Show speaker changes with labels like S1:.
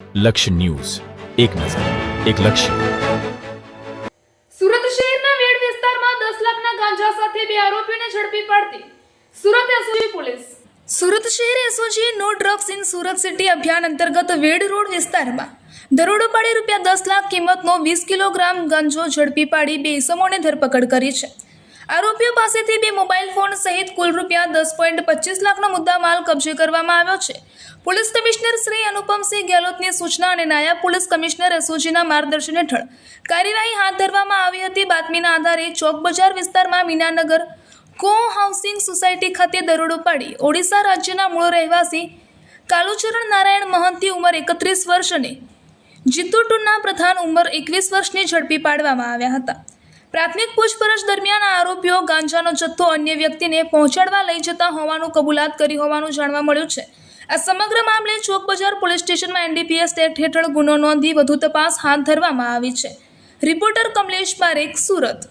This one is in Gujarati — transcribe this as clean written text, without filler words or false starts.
S1: લક્ષ્ય ન્યૂઝ, એક નજર, એક લક્ષ્ય.
S2: સુરત શહેરના વેડ વિસ્તારમાં 10 લાખના ગાંજા સાથે બે આરોપીઓને ઝડપી પાડતી સુરત એસઓજી પોલીસ. સુરત શહેર એસઓજી નો ડ્રગ્સ ઇન સુરત સિટી અભિયાન અંતર્ગત વેડ રોડ વિસ્તારમાં દરોડો પાડી ₹10 લાખ કિંમતનો 20 કિલોગ્રામ ગાંજો ઝડપી પાડી બે ઇસમોને ધરપકડ કરી છે. આરોપીઓ પાસેથી બે મોબાઈલ ફોન સહિત કુલ ₹10.25 લાખનો મુદ્દામાલ કબજે કરવામાં આવ્યો છે. પોલીસ કમિશનર શ્રી અનુપમસિંહ ગેહલોતની સૂચના અને નાયબ પોલીસ કમિશનર એસઓજીના માર્ગદર્શન હેઠળ કાર્યવાહી હાથ ધરવામાં આવી હતી. બાતમીના આધારે ચોક બજાર વિસ્તારમાં મીનાનગર કો હાઉસિંગ સોસાયટી ખાતે દરોડો પાડી ઓડિશા રાજ્યના મૂળ રહેવાસી કાલુચરણ નારાયણ મહંતી ઉંમર 31 વર્ષ અને જીતુટુના પ્રધાન ઉંમર 21 વર્ષની ઝડપી પાડવામાં આવ્યા હતા. પ્રાથમિક પૂછપરછ દરમિયાન આ આરોપીઓ ગાંજાનો જથ્થો અન્ય વ્યક્તિને પહોંચાડવા લઈ જતા હોવાનું કબૂલાત કરી હોવાનું જાણવા મળ્યું છે. આ સમગ્ર મામલે ચોક બજાર પોલીસ સ્ટેશનમાં એનડીપીએસ એક્ટ હેઠળ ગુનો નોંધી વધુ તપાસ હાથ ધરવામાં આવી છે. રિપોર્ટર કમલેશ પારેખ, સુરત.